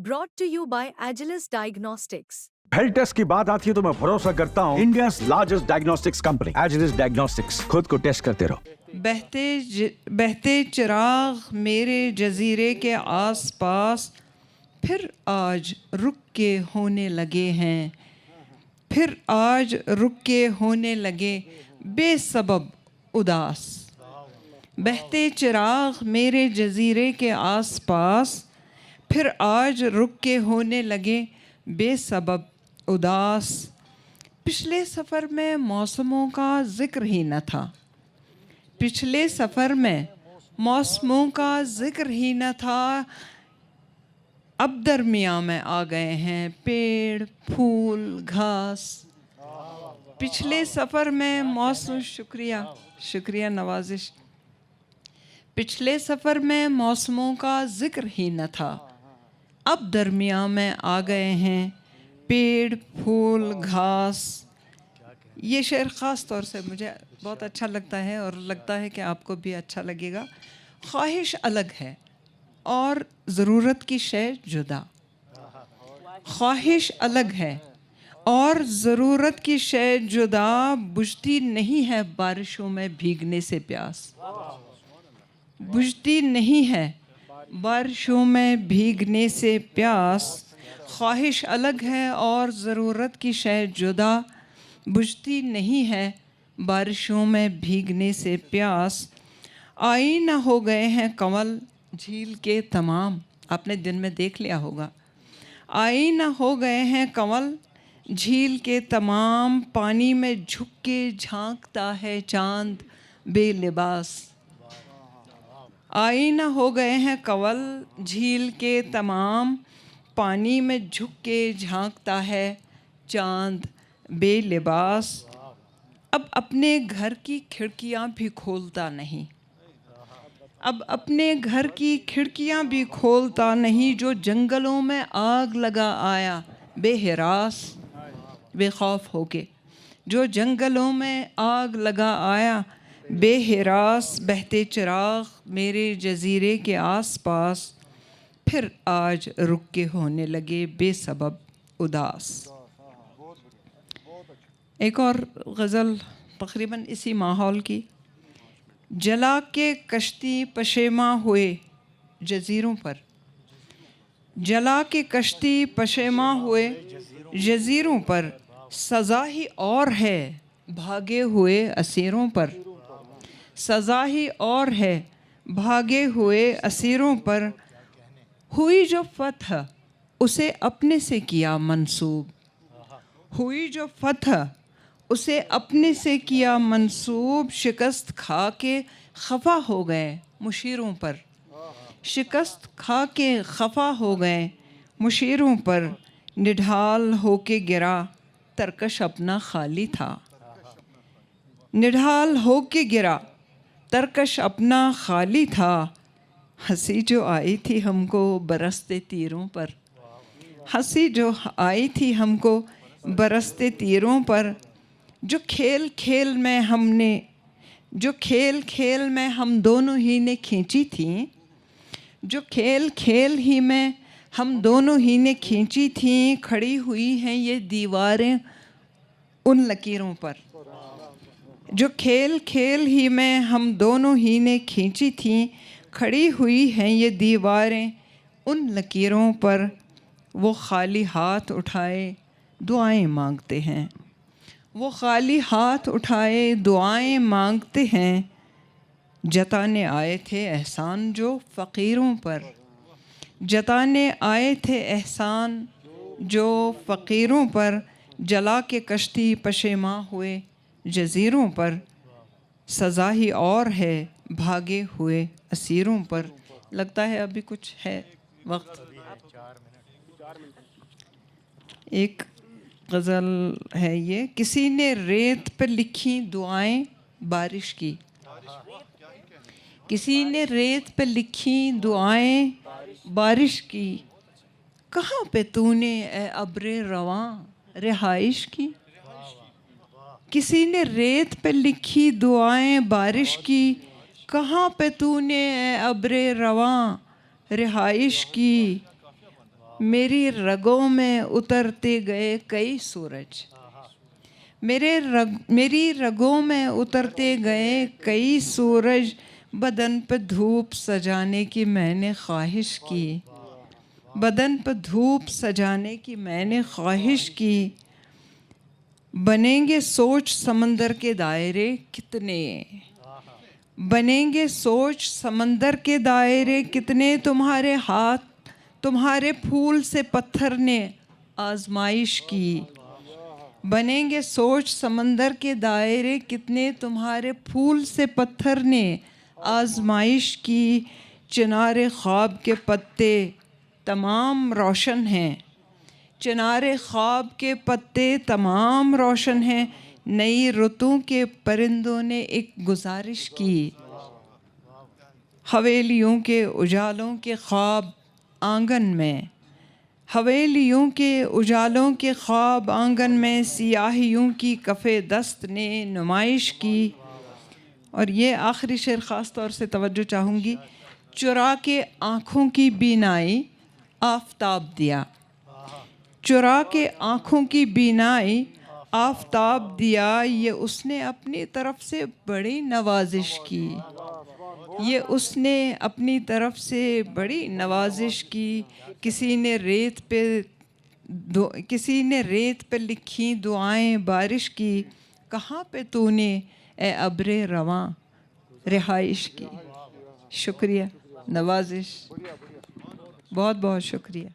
brought to you by Agilus Diagnostics. Health test की बात आती है तो मैं भरोसा करता हूँ India largest diagnostics company Agilus Diagnostics. खुद को टेस्ट करते रहो। बहते चिराग मेरे जजीरे के आसपास फिर आज रुक के होने लगे हैं, फिर आज रुक के होने लगे बेसबब उदास। बहते चिराग मेरे जजीरे के आसपास फिर आज रुक के होने लगे बेसबब उदास। पिछले सफ़र में मौसमों का ज़िक्र ही न था, पिछले सफ़र में मौसमों का ज़िक्र ही न था। अब दरमियाँ में आ गए हैं पेड़ फूल घास। पिछले सफ़र में मौसम शुक्रिया नवाजिश। पिछले सफ़र में मौसमों का ज़िक्र ही न था, अब दरमियाँ में आ गए हैं पेड़ फूल घास। ये शेर ख़ास तौर से मुझे बहुत अच्छा लगता है और लगता है कि आपको भी अच्छा लगेगा। ख्वाहिश अलग है और ज़रूरत की शय जुदा। ख्वाहिश अलग है और ज़रूरत की शय जुदा। बुझती नहीं है बारिशों में भीगने से प्यास, बुझती नहीं है बारिशों में भीगने से प्यास। ख्वाहिश अलग है और ज़रूरत की शय जुदा। बुझती नहीं है बारिशों में भीगने से प्यास। आईना हो गए हैं कंवल झील के तमाम। आपने दिन में देख लिया होगा। आईना हो गए हैं कंवल झील के तमाम। पानी में झुक के झांकता है चांद बेलिबास। आईना हो गए हैं कंवल झील के तमाम। पानी में झुक के झांकता है चांद बेलिबास। अब अपने घर की खिड़कियां भी खोलता नहीं, अब अपने घर की खिड़कियां भी खोलता नहीं। जो जंगलों में आग लगा आया बेहिरास बेखौफ होके, जो जंगलों में आग लगा आया बेहिरास। बहते चिराग मेरे जजीरे के आसपास फिर आज रुक के होने लगे बेसबब उदास। एक और गज़ल तकरीबन इसी माहौल की। जला के कश्ती पशेमा हुए जजीरों पर, जला के कश्ती पशेमा हुए जजीरों पर। सज़ा ही और है भागे हुए असीरों पर, सज़ा ही और है भागे हुए असीरों पर। हुई जो फतह उसे अपने से किया मंसूब, हुई जो फतह उसे अपने से किया मंसूब। शिकस्त खा के खफा हो गए मुशीरों पर, शिकस्त खा के खफा हो गए मुशीरों पर। निढाल होके गिरा तरकश अपना खाली था, निढाल होके गिरा तरकश अपना खाली था। हंसी जो आई थी हमको बरसते तीरों पर, हंसी जो आई थी हमको बरसते तीरों पर। जो खेल खेल में हमने, जो खेल खेल में हम दोनों ही ने खींची थी, जो खेल खेल ही में हम दोनों ही ने खींची थी। खड़ी हुई हैं ये दीवारें उन लकीरों पर, जो खेल खेल ही में हम दोनों ही ने खींची थी। खड़ी हुई हैं ये दीवारें उन लकीरों पर। वो खाली हाथ उठाए दुआएं मांगते हैं, वो खाली हाथ उठाए दुआएं मांगते हैं। जताने आए थे एहसान जो फ़कीरों पर, जताने आए थे एहसान जो फ़कीरों पर। जला के कश्ती पशेमा हुए जजीरों पर। सज़ा ही और है भागे हुए असीरों पर। लगता है अभी कुछ है वक्त। एक गज़ल है ये। किसी ने रेत पर लिखी दुआएं बारिश की, किसी ने रेत पर लिखी दुआएं बारिश की। कहाँ पे तूने ए अब्रे रवां रिहाइश की, किसी ने रेत पे लिखी दुआएं बारिश की। कहाँ पे तूने ए अब्रे रवां रिहाइश की। میری رگوں میں اترتے گئے کئی سورج، میری رگوں میں اترتے گئے کئی سورج، بدن پہ دھوپ سجانے کی میں نے خواہش کی، بدن پہ دھوپ سجانے کی میں نے خواہش کی، بنیں گے سوچ سمندر کے دائرے کتنے، بنیں گے سوچ سمندر کے دائرے کتنے، تمہارے ہاتھ تمہارے پھول سے پتھر نے آزمائش کی، بنیں گے سوچ سمندر کے دائرے کتنے، تمہارے پھول سے پتھر نے آزمائش کی، چنار خواب کے پتے تمام روشن ہیں، چنار خواب کے پتے تمام روشن ہیں، نئی رتوں کے پرندوں نے ایک گزارش کی، حویلیوں کے اجالوں کے خواب آنگن میں، حویلیوں کے اجالوں کے خواب آنگن میں، سیاہیوں کی کف دست نے نمائش کی۔ اور یہ آخری شعر خاص طور سے توجہ چاہوں گی، چرا کے آنکھوں کی بینائی آفتاب دیا، چرا کے آنکھوں کی بینائی آفتاب دیا، یہ اس نے اپنی طرف سے بڑی نوازش کی، یہ اس نے اپنی طرف سے بڑی نوازش کی، کسی نے ریت پہ لکھی دعائیں بارش کی، کہاں پہ تو نے اے ابر رواں رہائش کی۔ شکریہ، نوازش، بہت بہت شکریہ۔